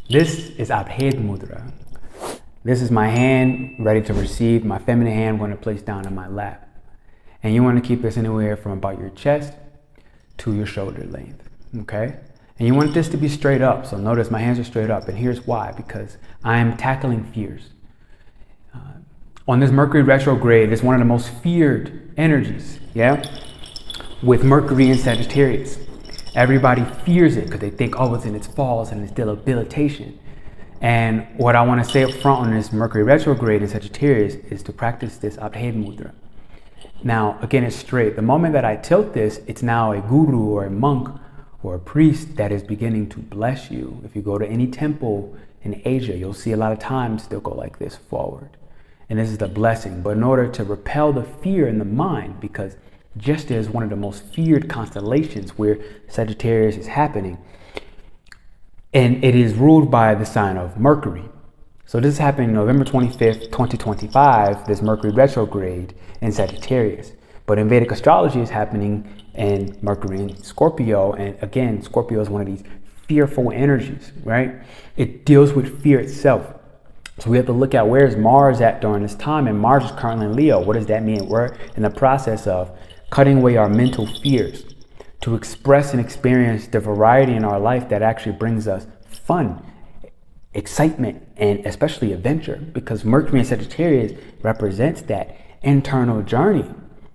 This is Aries Mudra. This is my hand ready to receive, my feminine hand I'm going to place down in my lap. And you want to keep this anywhere from about your chest to your shoulder length, okay? And you want this to be straight up. So notice my hands are straight up, and here's why, because I am tackling fears. On this Mercury retrograde, it's one of the most feared energies, yeah? With Mercury in Sagittarius. Everybody fears it because they think, oh, it's in its falls and its debilitation. And what I want to say up front on this Mercury retrograde in Sagittarius is to practice this Aries Mudra. Now, again, it's straight. The moment that I tilt this, it's now a guru or a monk or a priest that is beginning to bless you. If you go to any temple in Asia, you'll see a lot of times they'll go like this forward. And this is the blessing. But in order to repel the fear in the mind, because just as one of the most feared constellations where Sagittarius is happening, and it is ruled by the sign of Mercury. So this is happening November 25th, 2025, this Mercury retrograde in Sagittarius. But in Vedic astrology is happening in Mercury in Scorpio. And again, Scorpio is one of these fearful energies, right? It deals with fear itself. So we have to look at where's Mars at during this time, and Mars is currently in Leo. What does that mean? We're in the process of cutting away our mental fears to express and experience the variety in our life that actually brings us fun, excitement, and especially adventure, because Mercury in Sagittarius represents that internal journey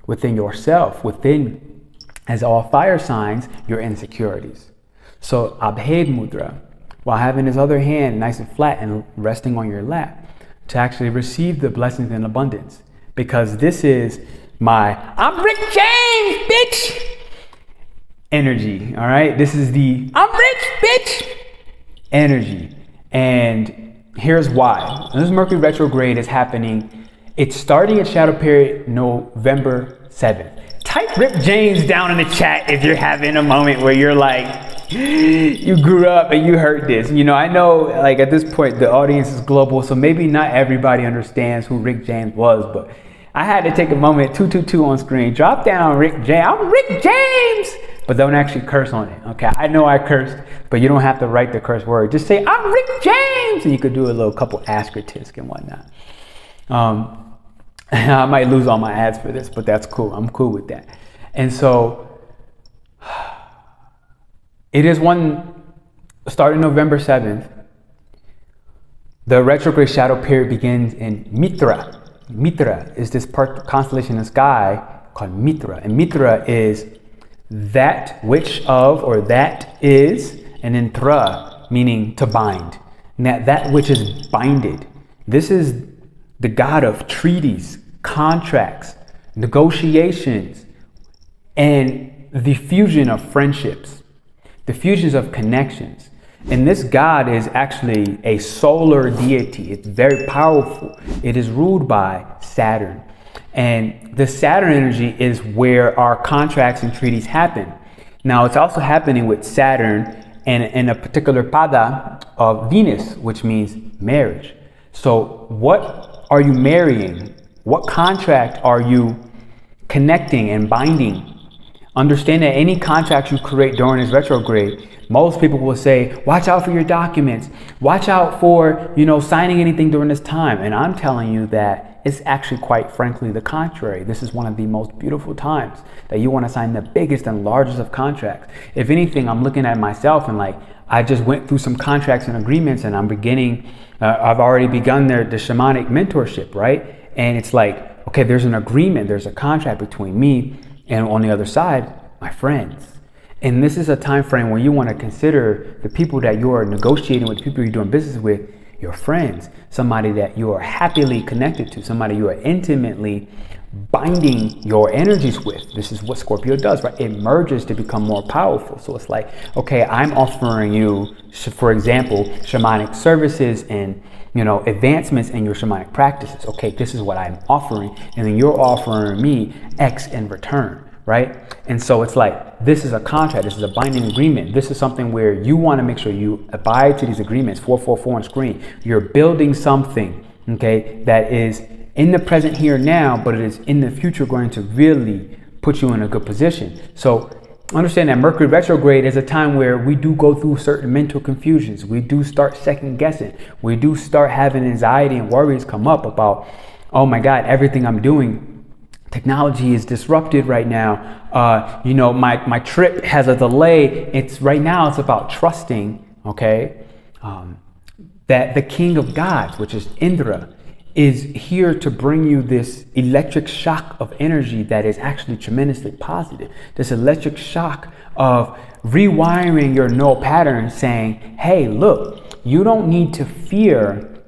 within yourself, within, as all fire signs, your insecurities. So Aries Mudra, while having his other hand nice and flat and resting on your lap, to actually receive the blessings in abundance. Because this is my I'm Rick James, bitch, energy, all right? This is the I'm rich, bitch, energy. And here's why. This Mercury retrograde is happening. It's starting at shadow period November 7th. Type Rip James down in the chat if you're having a moment where you're like, you grew up and you heard this. You know, I know like at this point the audience is global, so maybe not everybody understands who Rick James was, but I had to take a moment, 222 on screen, drop down Rick James, I'm Rick James, but don't actually curse on it, okay? I know I cursed, but you don't have to write the curse word. Just say, I'm Rick James, and you could do a little couple asterisk and whatnot. I might lose all my ads for this, but that's cool. I'm cool with that. And so, it is starting November 7th, the retrograde shadow period begins in Mitra. Mitra is this constellation in the sky called Mitra. And Mitra is that which of, or that is, and then tra, meaning to bind. That which is binded. This is the god of treaties, contracts, negotiations, and the fusion of friendships. The fusions of connections. And this god is actually a solar deity. It's very powerful. It is ruled by Saturn. And the Saturn energy is where our contracts and treaties happen. Now, it's also happening with Saturn and a particular pada of Venus, which means marriage. So what are you marrying? What contract are you connecting and binding? Understand that any contract you create during this retrograde, most people will say, watch out for your documents. Watch out for, signing anything during this time. And I'm telling you that it's actually quite frankly the contrary. This is one of the most beautiful times that you want to sign the biggest and largest of contracts. If anything, I'm looking at myself and like, I just went through some contracts and agreements and I'm I've already begun the shamanic mentorship, right? And it's like, okay, there's an agreement, there's a contract between me and on the other side, my friends. And this is a time frame where you want to consider the people that you are negotiating with, the people you're doing business with, your friends, somebody that you are happily connected to, somebody you are intimately binding your energies with. This is what Scorpio does, right? It merges to become more powerful. So it's like, okay, I'm offering you, for example, shamanic services and advancements in your shamanic practices. Okay, this is what I'm offering, and then you're offering me X in return, right? And so it's like, this is a contract, this is a binding agreement. This is something where you want to make sure you abide to these agreements. 444 on screen. You're building something, okay, that is in the present here now, but it is in the future going to really put you in a good position. So understand that Mercury retrograde is a time where we do go through certain mental confusions. We do start second guessing. We do start having anxiety and worries come up about, oh my God, everything I'm doing, technology is disrupted right now. You know, my trip has a delay. It's right now, it's about trusting, okay, that the King of Gods, which is Indra, is here to bring you this electric shock of energy that is actually tremendously positive. This electric shock of rewiring your neural patterns, saying, hey, look, you don't need to fear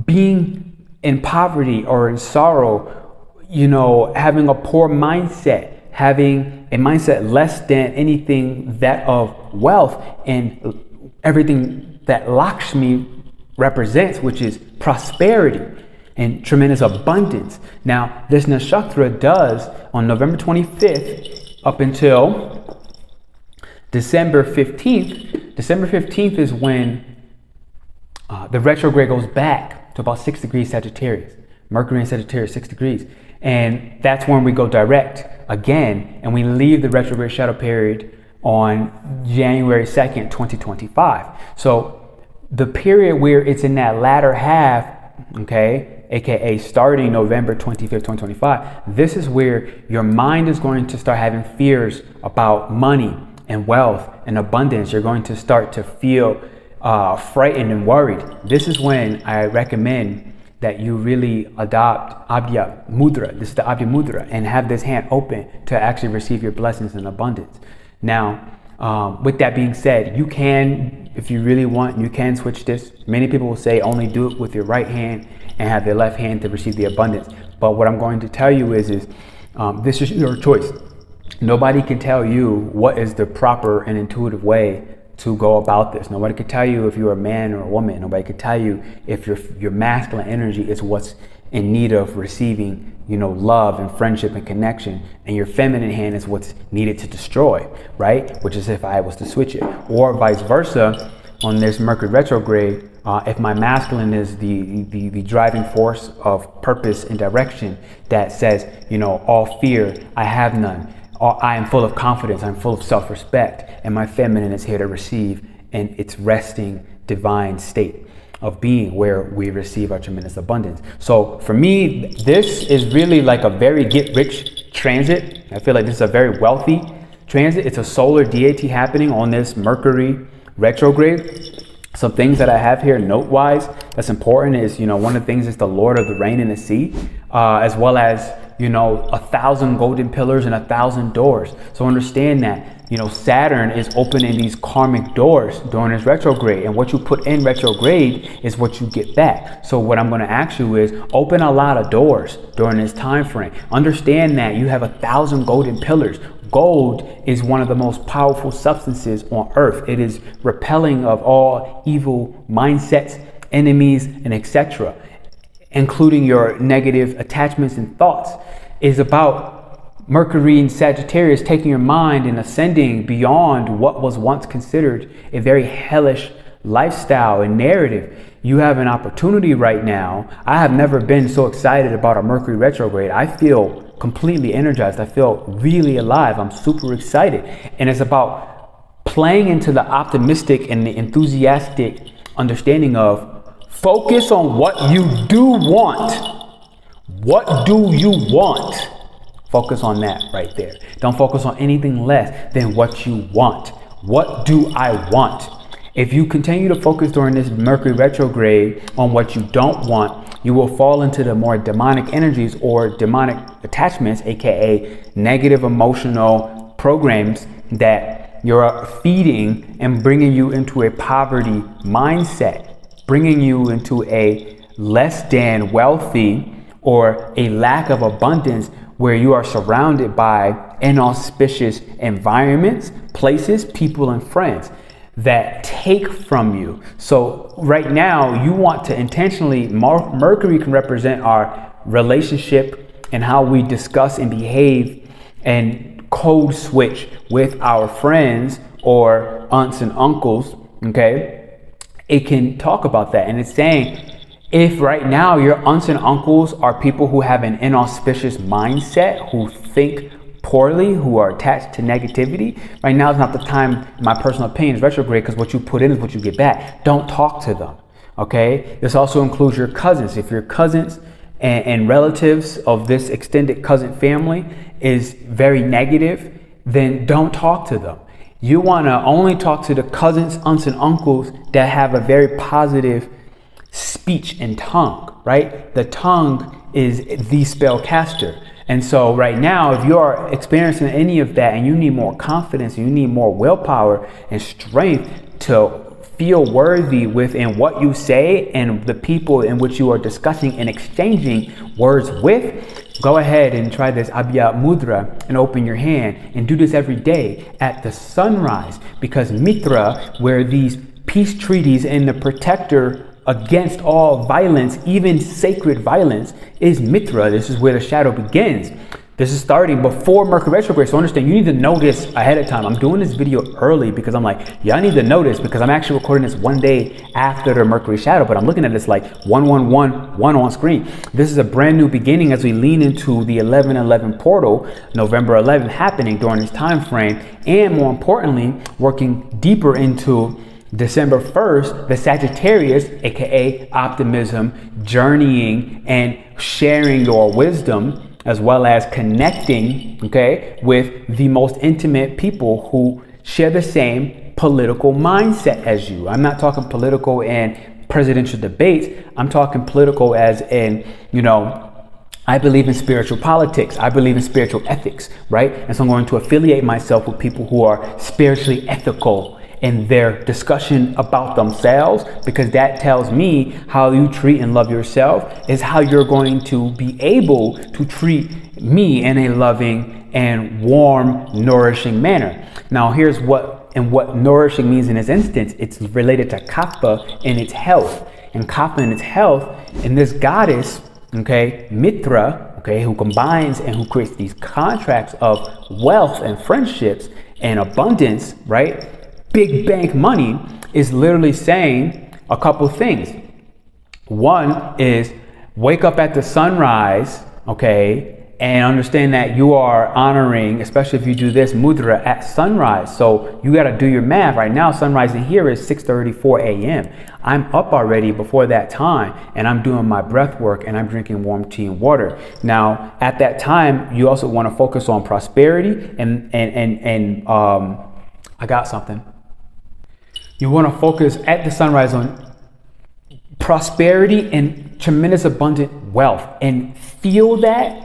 being in poverty or in sorrow, you know, having a poor mindset, having a mindset less than anything that of wealth and everything that Lakshmi represents, which is prosperity and tremendous abundance. Now, this nakshatra does on November 25th up until December 15th. December 15th is when the retrograde goes back to about 6 degrees Sagittarius. Mercury in Sagittarius, 6 degrees. And that's when we go direct again, and we leave the retrograde shadow period on January 2nd, 2025. So the period where it's in that latter half, okay, aka starting November 25th, 2025, this is where your mind is going to start having fears about money and wealth and abundance. You're going to start to feel frightened and worried. This is when I recommend that you really adopt Abhya Mudra. This is the Abhya Mudra, and have this hand open to actually receive your blessings and abundance. Now, with that being said, you can, if you really want, you can switch this. Many people will say only do it with your right hand and have your left hand to receive the abundance. But what I'm going to tell you is this is your choice. Nobody can tell you what is the proper and intuitive way to go about this. Nobody can tell you if you're a man or a woman. Nobody can tell you if your masculine energy is what's in need of receiving, you know, love and friendship and connection, and your feminine hand is what's needed to destroy, right? Which is if I was to switch it, or vice versa. On this Mercury retrograde, if my masculine is the driving force of purpose and direction that says, you know, all fear, I have none. I am full of confidence, I'm full of self-respect, and my feminine is here to receive in its resting divine state of being, where we receive our tremendous abundance. So for me, this is really like a very get-rich transit. I feel like this is a very wealthy transit. It's a solar deity happening on this Mercury retrograde. Some things that I have here note-wise that's important is, you know, one of the things is the Lord of the Rain and the Sea, as well as, you know, 1,000 golden pillars and 1,000 doors. So understand that, you know, Saturn is opening these karmic doors during this retrograde, and what you put in retrograde is what you get back. So what I'm going to ask you is open a lot of doors during this time frame. Understand that you have 1,000 golden pillars. Gold is one of the most powerful substances on earth. It is repelling of all evil mindsets, enemies, and etc., including your negative attachments and thoughts. Is about Mercury in Sagittarius taking your mind and ascending beyond what was once considered a very hellish lifestyle and narrative. You have an opportunity right now. I have never been so excited about a Mercury retrograde. I feel completely energized. I feel really alive. I'm super excited. And it's about playing into the optimistic and the enthusiastic understanding of focus on what you do want. What do you want? Focus on that right there. Don't focus on anything less than what you want. What do I want? If you continue to focus during this Mercury retrograde on what you don't want, you will fall into the more demonic energies or demonic attachments, aka negative emotional programs that you're feeding and bringing you into a poverty mindset, bringing you into a less than wealthy or a lack of abundance, where you are surrounded by inauspicious environments, places, people, and friends that take from you. So right now you want to intentionally, Mercury can represent our relationship and how we discuss and behave and code switch with our friends or aunts and uncles, okay? It can talk about that, and it's saying, if right now your aunts and uncles are people who have an inauspicious mindset, who think poorly, who are attached to negativity, right now is not the time, in my personal opinion, is retrograde, because what you put in is what you get back. Don't talk to them, okay? This also includes your cousins. If your cousins and relatives of this extended cousin family is very negative, then don't talk to them. You want to only talk to the cousins, aunts, and uncles that have a very positive speech and tongue, right? The tongue is the spellcaster. And so right now, if you're experiencing any of that and you need more confidence, you need more willpower and strength to feel worthy within what you say and the people in which you are discussing and exchanging words with, go ahead and try this Abya Mudra and open your hand and do this every day at the sunrise, because Mitra, where these peace treaties and the protector against all violence, even sacred violence, is Mitra. This is where the shadow begins. This is starting before Mercury retrograde. So understand, you need to know this ahead of time. I'm doing this video early because I'm like, y'all need to know this, because I'm actually recording this one day after the Mercury shadow, but I'm looking at this like 111 on screen. This is a brand new beginning as we lean into the 11/11 portal, November 11th happening during this time frame, and more importantly, working deeper into December 1st, the Sagittarius, aka optimism, journeying and sharing your wisdom, as well as connecting, okay, with the most intimate people who share the same political mindset as you. I'm not talking political and presidential debates. I'm talking political as in, you know, I believe in spiritual politics. I believe in spiritual ethics, right? And so I'm going to affiliate myself with people who are spiritually ethical in their discussion about themselves, because that tells me how you treat and love yourself is how you're going to be able to treat me in a loving and warm, nourishing manner. Now, here's what nourishing means in this instance. It's related to Kapha and its health. And Kapha and its health, and this goddess, okay, Mitra, okay, who combines and who creates these contracts of wealth and friendships and abundance, right? Big bank money, is literally saying a couple things. One is wake up at the sunrise, okay, and understand that you are honoring, especially if you do this mudra at sunrise. So you got to do your math. Right now, sunrise in here is 6:34 a.m. I'm up already before that time, and I'm doing my breath work, and I'm drinking warm tea and water. Now, at that time, you also want to focus on prosperity and I got something. You want to focus at the sunrise on prosperity and tremendous abundant wealth, and feel that.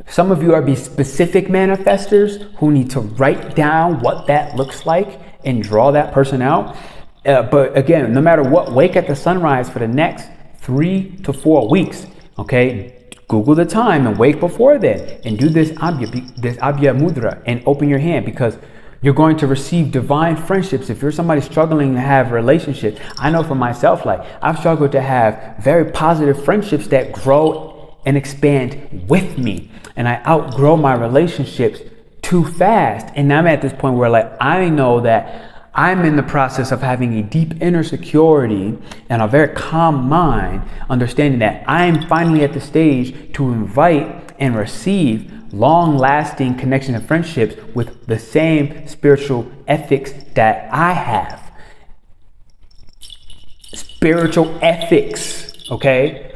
Some of you are be specific manifestors who need to write down what that looks like and draw that person out. But again, no matter what, wake at the sunrise for the next 3 to 4 weeks. Okay, Google the time and wake before then and do this Abya Mudra and open your hand, because you're going to receive divine friendships. If you're somebody struggling to have relationships, I know for myself, like I've struggled to have very positive friendships that grow and expand with me. And I outgrow my relationships too fast. And I'm at this point where like, I know that I'm in the process of having a deep inner security and a very calm mind, understanding that I'm finally at the stage to invite and receive long-lasting connection and friendships with the same spiritual ethics that I have. Spiritual ethics, okay?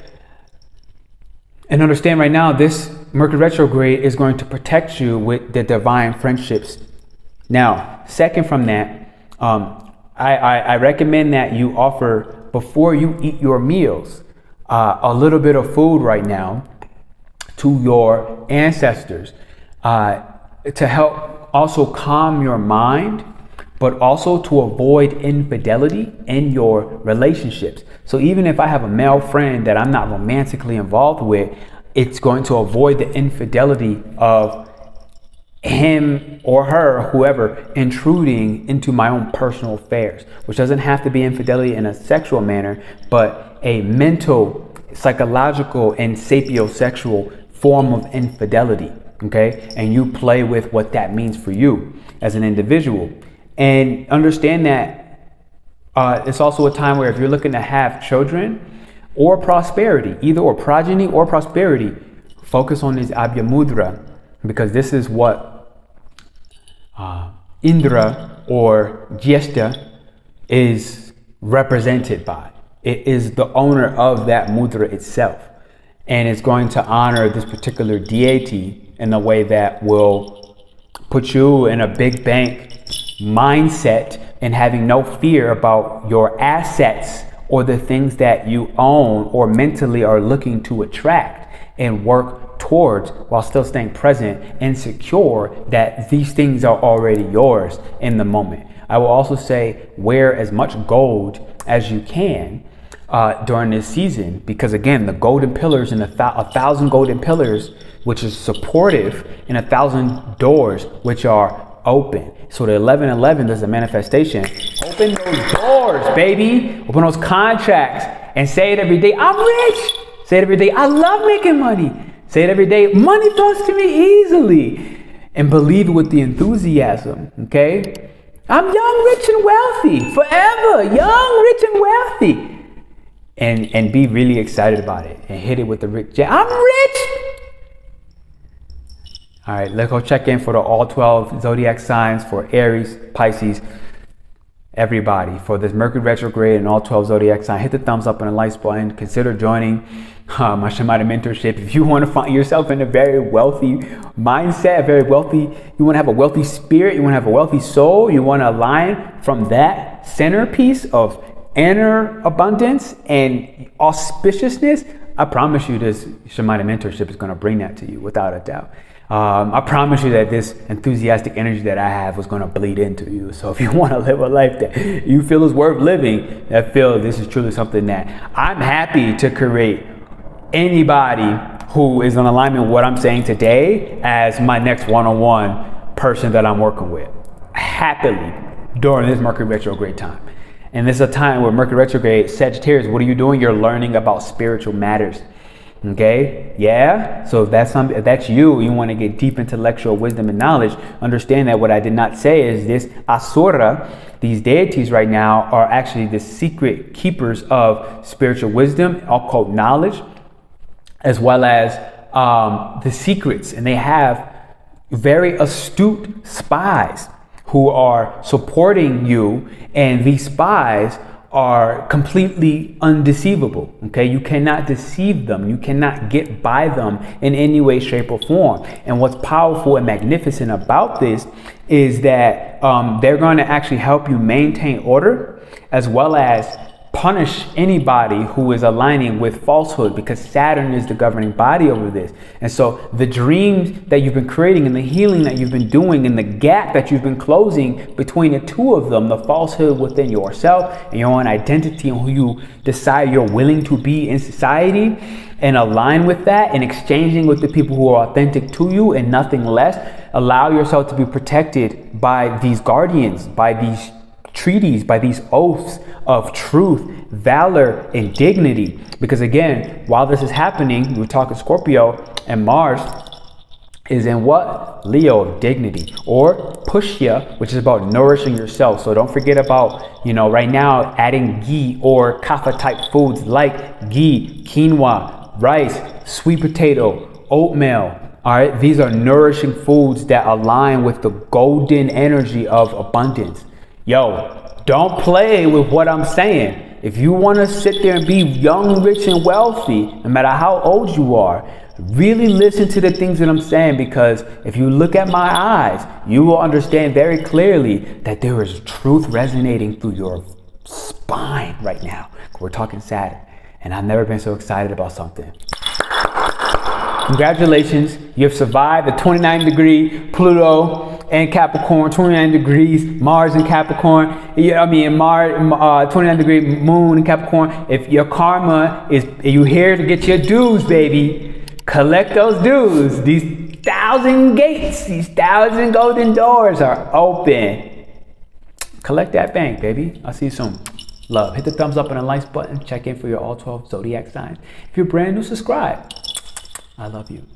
And understand right now, this Mercury retrograde is going to protect you with the divine friendships. Now, second from that, I recommend that you offer, before you eat your meals, a little bit of food right now to your ancestors, to help also calm your mind, but also to avoid infidelity in your relationships. So even if I have a male friend that I'm not romantically involved with, it's going to avoid the infidelity of him or her, whoever, intruding into my own personal affairs, which doesn't have to be infidelity in a sexual manner, but a mental, psychological, and sapiosexual form of infidelity, okay? And you play with what that means for you as an individual. And understand that it's also a time where if you're looking to have children or prosperity, either or progeny or prosperity, focus on this Abya Mudra, because this is what Indra or Jyeshta is represented by. It is the owner of that mudra itself. And it's going to honor this particular deity in a way that will put you in a big bank mindset and having no fear about your assets or the things that you own or mentally are looking to attract and work towards, while still staying present and secure that these things are already yours in the moment. I will also say wear as much gold as you can during this season, because again, the golden pillars and a 1,000 golden pillars, which is supportive, and 1,000 doors, which are open. So the 1111 does a manifestation. Open those doors, baby. Open those contracts and say it every day. I'm rich. Say it every day. I love making money. Say it every day. Money flows to me easily. And believe it with the enthusiasm. Okay? I'm young, rich, and wealthy. Forever. Young, rich, and wealthy. And be really excited about it. And hit it with the rich. I'm rich. All right, let's go check in for the all 12 zodiac signs for Aries, Pisces, everybody. For this Mercury retrograde and all 12 zodiac signs, hit the thumbs up and the likes button. Consider joining my Shamanic mentorship. If you want to find yourself in a very wealthy mindset, you want to have a wealthy spirit, you want to have a wealthy soul, you want to align from that centerpiece of inner abundance and auspiciousness, I promise you this Shamanic mentorship is going to bring that to you without a doubt. I promise you that this enthusiastic energy that I have was going to bleed into you. So if you want to live a life that you feel is worth living, I feel this is truly something that I'm happy to create anybody who is in alignment with what I'm saying today as my next one-on-one person that I'm working with. Happily during this Mercury retrograde time. And this is a time where Mercury retrograde, Sagittarius, what are you doing? You're learning about spiritual matters. Okay, yeah, so if that's you want to get deep intellectual wisdom and knowledge, understand that what I did not say is this Asura, these deities right now are actually the secret keepers of spiritual wisdom, occult knowledge, as well as the secrets, and they have very astute spies who are supporting you, and these spies are completely undeceivable. Okay, you cannot deceive them, you cannot get by them in any way, shape, or form. And what's powerful and magnificent about this is that they're going to actually help you maintain order, as well as punish anybody who is aligning with falsehood, because Saturn is the governing body over this. And so the dreams that you've been creating and the healing that you've been doing and the gap that you've been closing between the two of them, the falsehood within yourself and your own identity and who you decide you're willing to be in society, and align with that and exchanging with the people who are authentic to you and nothing less. Allow yourself to be protected by these guardians, by these treaties, by these oaths of truth, valor, and dignity. Because again, while this is happening, we're talking Scorpio, and Mars is in what? Leo, dignity, or Pushya, which is about nourishing yourself. So don't forget about, right now adding ghee or kapha type foods like ghee, quinoa, rice, sweet potato, oatmeal. All right, these are nourishing foods that align with the golden energy of abundance. Yo, don't play with what I'm saying. If you want to sit there and be young, rich, and wealthy, no matter how old you are, really listen to the things that I'm saying, because if you look at my eyes, you will understand very clearly that there is truth resonating through your spine right now. We're talking Saturn, and I've never been so excited about something. Congratulations, you have survived the 29-degree Pluto and Capricorn, 29 degrees Mars in Capricorn. Mars, 29-degree Moon in Capricorn. If your karma is, you here to get your dues, baby, collect those dues. These 1,000 gates, these 1,000 golden doors are open. Collect that bank, baby. I'll see you soon. Love. Hit the thumbs up and the likes button. Check in for your all 12 zodiac signs. If you're brand new, subscribe. I love you.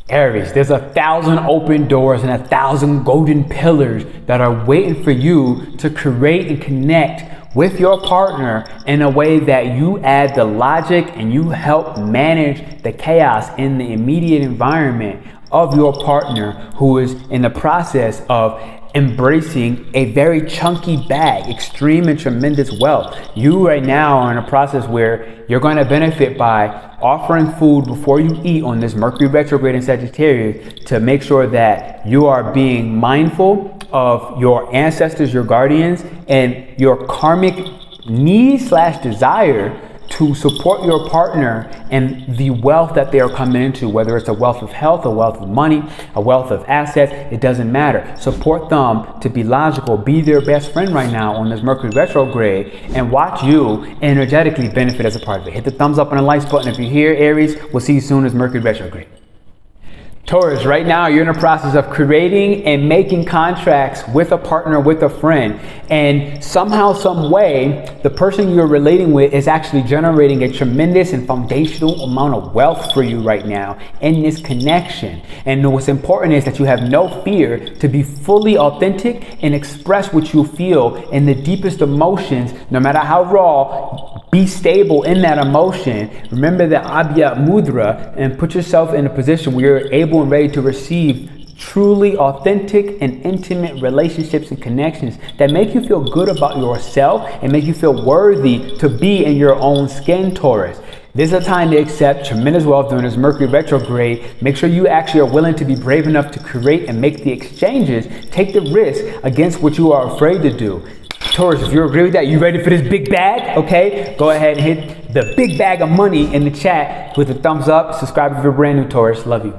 Aries, there's 1,000 open doors and 1,000 golden pillars that are waiting for you to create and connect with your partner in a way that you add the logic and you help manage the chaos in the immediate environment of your partner who is in the process of embracing a very chunky bag, extreme and tremendous wealth. You right now are in a process where you're going to benefit by offering food before you eat on this Mercury retrograde in Sagittarius to make sure that you are being mindful of your ancestors, your guardians, and your karmic need/desire to support your partner and the wealth that they are coming into, whether it's a wealth of health, a wealth of money, a wealth of assets, it doesn't matter. Support them to be logical, be their best friend right now on this Mercury retrograde, and watch you energetically benefit as a part of it. Hit the thumbs up and the likes button if you're here, Aries. We'll see you soon as Mercury retrograde. Taurus, right now you're in the process of creating and making contracts with a partner, with a friend, and somehow, some way, the person you're relating with is actually generating a tremendous and foundational amount of wealth for you right now in this connection. And what's important is that you have no fear to be fully authentic and express what you feel in the deepest emotions, no matter how raw. Be stable in that emotion. Remember the This Mudra and put yourself in a position where you're able and ready to receive truly authentic and intimate relationships and connections that make you feel good about yourself and make you feel worthy to be in your own skin, Taurus. This is a time to accept tremendous wealth during this Mercury retrograde. Make sure you actually are willing to be brave enough to create and make the exchanges. Take the risk against what you are afraid to do. Taurus, if you agree with that, you ready for this big bag? Okay, go ahead and hit the big bag of money in the chat with a thumbs up. Subscribe if you're brand new, Taurus. Love you.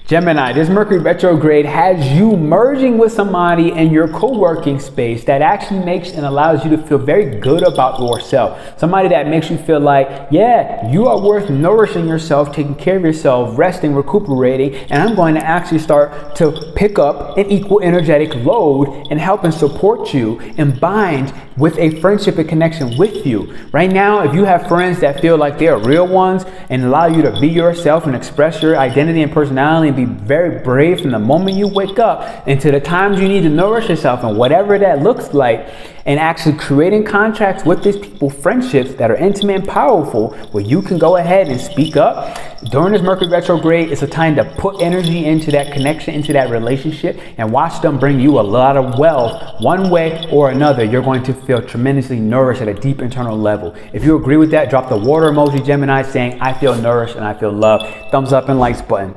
Gemini, this Mercury retrograde has you merging with somebody in your co-working space that actually makes and allows you to feel very good about yourself. Somebody that makes you feel like, yeah, you are worth nourishing yourself, taking care of yourself, resting, recuperating, and I'm going to actually start to pick up an equal energetic load and help and support you and bind with a friendship and connection with you. Right now, if you have friends that feel like they are real ones and allow you to be yourself and express your identity and personality and be very brave from the moment you wake up into the times you need to nourish yourself and whatever that looks like, and actually creating contracts with these people, friendships that are intimate and powerful, where you can go ahead and speak up. During this Mercury retrograde, it's a time to put energy into that connection, into that relationship, and watch them bring you a lot of wealth. One way or another, you're going to feel tremendously nourished at a deep internal level. If you agree with that, drop the water emoji, Gemini, saying, I feel nourished and I feel loved. Thumbs up and likes button.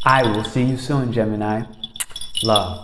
I will see you soon, Gemini. Love.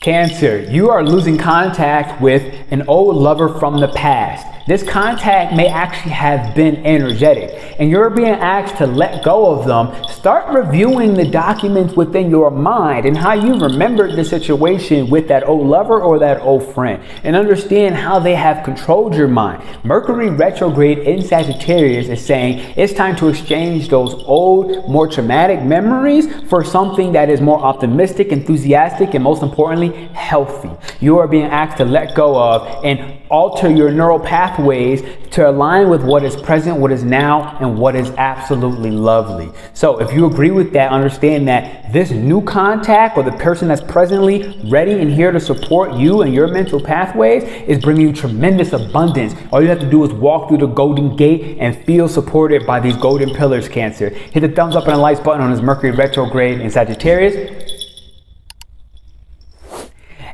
Cancer, you are losing contact with an old lover from the past. This contact may actually have been energetic and you're being asked to let go of them. Start reviewing the documents within your mind and how you remembered the situation with that old lover or that old friend, and understand how they have controlled your mind. Mercury retrograde in Sagittarius is saying it's time to exchange those old, more traumatic memories for something that is more optimistic, enthusiastic, and most importantly, healthy. You are being asked to let go of and alter your neural pathways to align with what is present, what is now, and what is absolutely lovely. So if you agree with that, understand that this new contact or the person that's presently ready and here to support you and your mental pathways is bringing you tremendous abundance. All you have to do is walk through the golden gate and feel supported by these golden pillars, Cancer. Hit the thumbs up and the likes button on this Mercury retrograde in Sagittarius.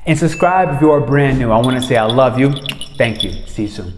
And subscribe if you are brand new. I want to say I love you. Thank you. See you soon.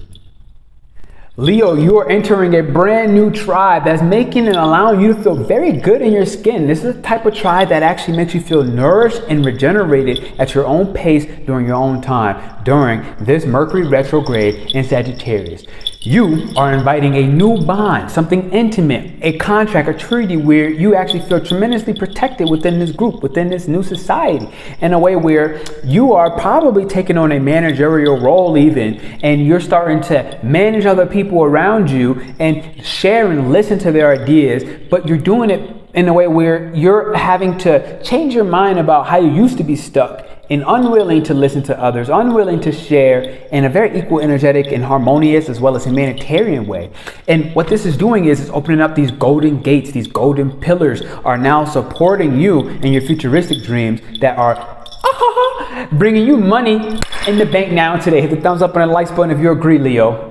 Leo, you are entering a brand new tribe that's making and allowing you to feel very good in your skin. This is the type of tribe that actually makes you feel nourished and regenerated at your own pace during your own time during this Mercury retrograde in Sagittarius. You are inviting a new bond, something intimate, a contract, a treaty where you actually feel tremendously protected within this group, within this new society, in a way where you are probably taking on a managerial role even, and you're starting to manage other people around you and share and listen to their ideas, but you're doing it in a way where you're having to change your mind about how you used to be stuck and unwilling to listen to others, unwilling to share in a very equal, energetic, and harmonious as well as humanitarian way. And what this is doing is it's opening up these golden gates. These golden pillars are now supporting you in your futuristic dreams that are bringing you money in the bank now today. Hit the thumbs up and the likes button if you agree, Leo.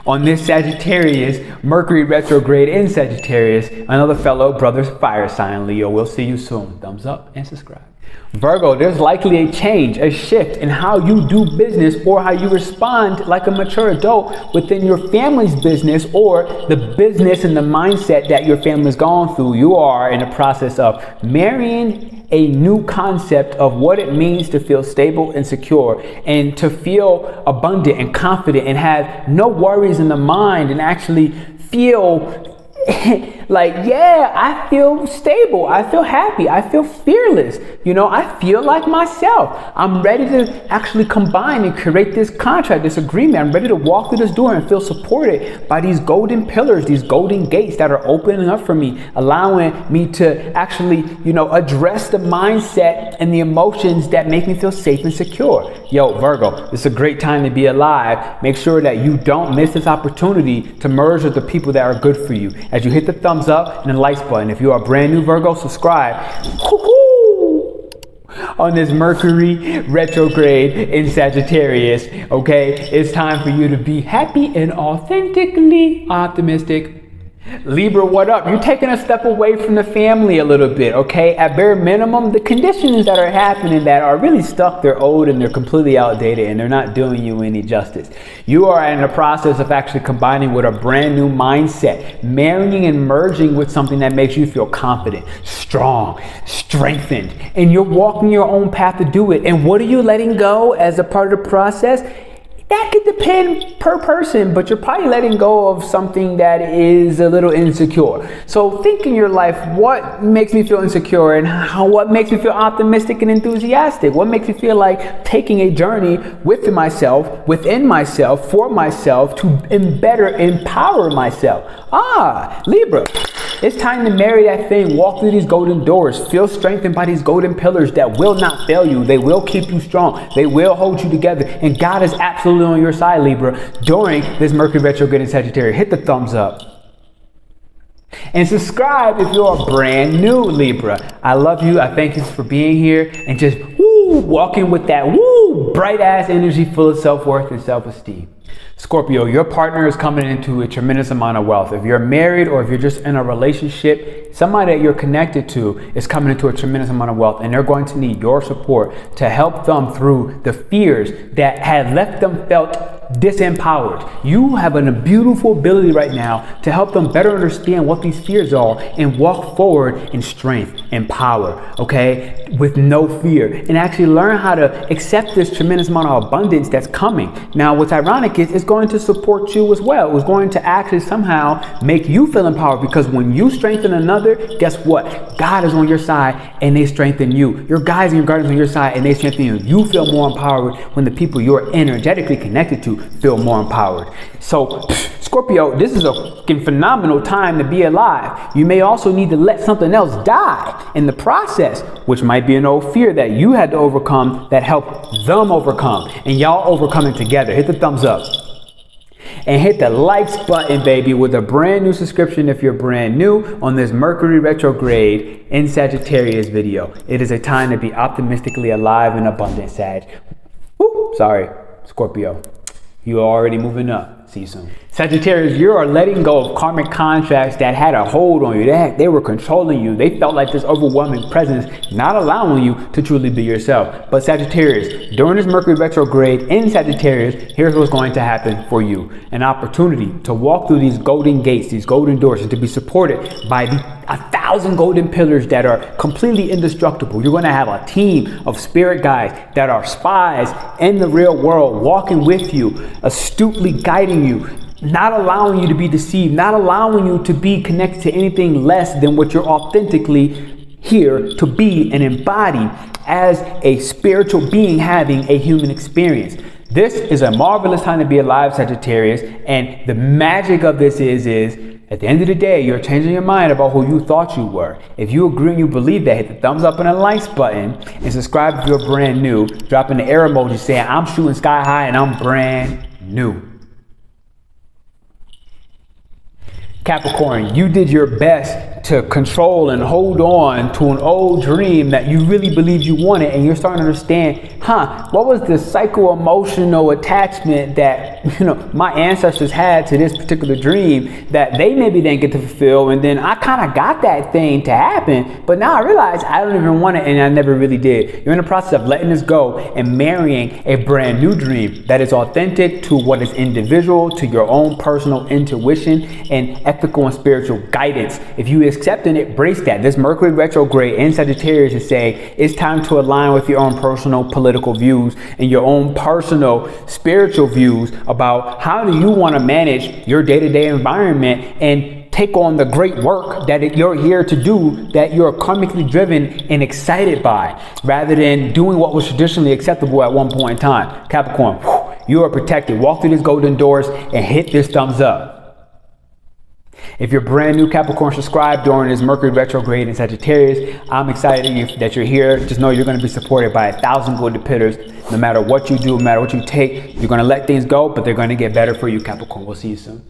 on this Sagittarius, Mercury retrograde in Sagittarius, another fellow brother's fire sign, Leo. We'll see you soon. Thumbs up and subscribe. Virgo, there's likely a change, a shift in how you do business or how you respond like a mature adult within your family's business or the business and the mindset that your family's gone through. You are in the process of marrying a new concept of what it means to feel stable and secure and to feel abundant and confident and have no worries in the mind and actually feel like, yeah, I feel stable. I feel happy. I feel fearless. You know, I feel like myself. I'm ready to actually combine and create this contract, this agreement. I'm ready to walk through this door and feel supported by these golden pillars, these golden gates that are opening up for me, allowing me to actually, you know, address the mindset and the emotions that make me feel safe and secure. Yo, Virgo, it's a great time to be alive. Make sure that you don't miss this opportunity to merge with the people that are good for you. As you hit the thumbs up and the likes button. If you are brand new, Virgo, subscribe. On this Mercury retrograde in Sagittarius, okay? It's time for you to be happy and authentically optimistic. Libra, what up? You're taking a step away from the family a little bit, okay? At bare minimum, the conditions that are happening that are really stuck, they're old and they're completely outdated and they're not doing you any justice. You are in the process of actually combining with a brand new mindset, marrying and merging with something that makes you feel confident, strong, strengthened, and you're walking your own path to do it. And what are you letting go as a part of the process? That could depend per person, but you're probably letting go of something that is a little insecure. So think in your life, what makes me feel insecure and what makes me feel optimistic and enthusiastic? What makes me feel like taking a journey within myself, for myself, to better empower myself? Libra, it's time to marry that thing. Walk through these golden doors. Feel strengthened by these golden pillars that will not fail you. They will keep you strong. They will hold you together. And God is absolutely on your side, Libra, during this Mercury retrograde in Sagittarius. Hit the thumbs up. And subscribe if you're brand new, Libra. I love you. I thank you for being here and just walking with that bright ass energy full of self-worth and self-esteem. Scorpio, your partner is coming into a tremendous amount of wealth. If you're married or if you're just in a relationship, somebody that you're connected to is coming into a tremendous amount of wealth, and they're going to need your support to help them through the fears that had left them felt disempowered. You have a beautiful ability right now to help them better understand what these fears are and walk forward in strength and power, okay, with no fear, and actually learn how to accept this tremendous amount of abundance that's coming. Now, what's ironic is it's going to support you as well. It's going to actually somehow make you feel empowered, because when you strengthen another, guess what? God is on your side and they strengthen you. Your guides and your guardians on your side and they strengthen you. You feel more empowered when the people you're energetically connected to feel more empowered. So Scorpio, this is a phenomenal time to be alive. You may also need to let something else die in the process, which might be an old fear that you had to overcome that helped them overcome, and y'all overcome it together. Hit the thumbs up and hit the likes button, baby, with a brand new subscription if you're brand new on this Mercury retrograde in Sagittarius video. It is a time to be optimistically alive and abundant, Sag. Sorry, Scorpio. You are already moving up. See you soon. Sagittarius, you are letting go of karmic contracts that had a hold on you. They were controlling you. They felt like this overwhelming presence, not allowing you to truly be yourself. But Sagittarius, during this Mercury retrograde in Sagittarius, here's what's going to happen for you. An opportunity to walk through these golden gates, these golden doors, and to be supported by 1,000 golden pillars that are completely indestructible. You're going to have a team of spirit guides that are spies in the real world, walking with you, astutely guiding you, not allowing you to be deceived, not allowing you to be connected to anything less than what you're authentically here to be and embody as a spiritual being having a human experience. This is a marvelous time to be alive, Sagittarius, and the magic of this is at the end of the day, you're changing your mind about who you thought you were. If you agree and you believe that, hit the thumbs up and the likes button, and subscribe if you're brand new. Dropping the air emoji saying, I'm shooting sky high and I'm brand new. Capricorn, you did your best to control and hold on to an old dream that you really believed you wanted, and you're starting to understand, what was the psycho-emotional attachment that, my ancestors had to this particular dream that they maybe didn't get to fulfill, and then I kind of got that thing to happen, but now I realize I don't even want it, and I never really did. You're in the process of letting this go and marrying a brand new dream that is authentic to what is individual, to your own personal intuition and ethical and spiritual guidance. If you accept and embrace that, this Mercury retrograde in Sagittarius is saying it's time to align with your own personal political views and your own personal spiritual views about how do you want to manage your day-to-day environment and take on the great work that you're here to do, that you're karmically driven and excited by, rather than doing what was traditionally acceptable at one point in time. Capricorn, you are protected. Walk through these golden doors and hit this thumbs up. If you're brand new Capricorn, subscribe during this Mercury retrograde in Sagittarius. I'm excited that you're here. Just know you're going to be supported by 1,000 golden pitters. No matter what you do, no matter what you take, you're going to let things go, but they're going to get better for you, Capricorn. We'll see you soon.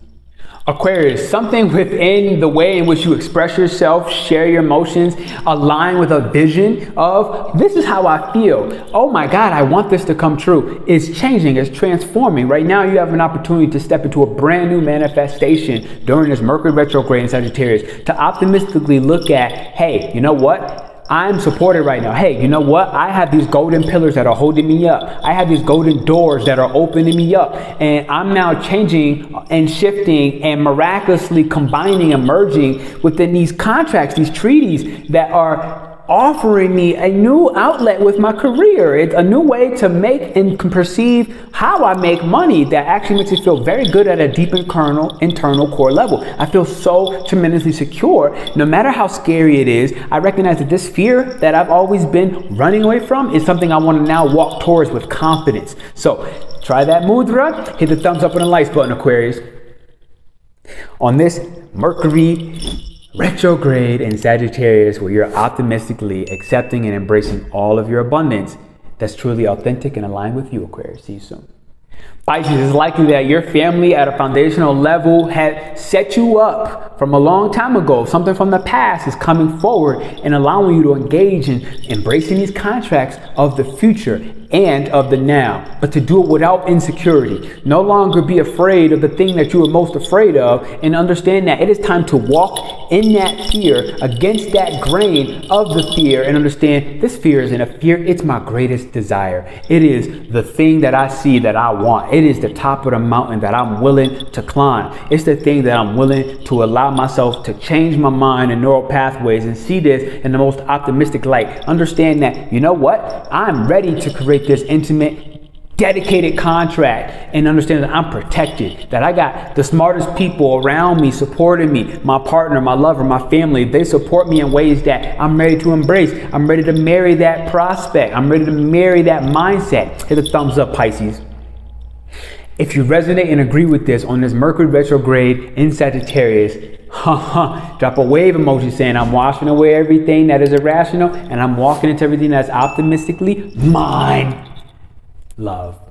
Aquarius, something within the way in which you express yourself, share your emotions, align with a vision of this is how I feel. Oh my God, I want this to come true. It's changing, it's transforming. Right now you have an opportunity to step into a brand new manifestation during this Mercury retrograde in Sagittarius to optimistically look at, hey, you know what? I'm supported right now. Hey, you know what? I have these golden pillars that are holding me up. I have these golden doors that are opening me up. And I'm now changing and shifting and miraculously combining and merging within these contracts, these treaties that are offering me a new outlet with my career. It's a new way to make and perceive how I make money that actually makes me feel very good at a deep internal core level. I feel so tremendously secure. No matter how scary it is, I recognize that this fear that I've always been running away from is something I want to now walk towards with confidence. So try that mudra, hit the thumbs up and the likes button, Aquarius. On this Mercury retrograde in Sagittarius, where you're optimistically accepting and embracing all of your abundance that's truly authentic and aligned with you, Aquarius. See you soon. Pisces, it's likely that your family at a foundational level had set you up from a long time ago. Something from the past is coming forward and allowing you to engage in embracing these contracts of the future and of the now, but to do it without insecurity. No longer be afraid of the thing that you are most afraid of, and understand that it is time to walk in that fear, against that grain of the fear, and understand this fear isn't a fear, it's my greatest desire. It is the thing that I see that I want. It is the top of the mountain that I'm willing to climb. It's the thing that I'm willing to allow myself to change my mind and neural pathways and see this in the most optimistic light. Understand that, you know what? I'm ready to create this intimate, dedicated contract, and understand that I'm protected, that I got the smartest people around me supporting me, my partner, my lover, my family. They support me in ways that I'm ready to embrace. I'm ready to marry that prospect. I'm ready to marry that mindset. Hit the thumbs up, Pisces. If you resonate and agree with this on this Mercury retrograde in Sagittarius, drop a wave emoji saying I'm washing away everything that is irrational and I'm walking into everything that's optimistically mine. Love.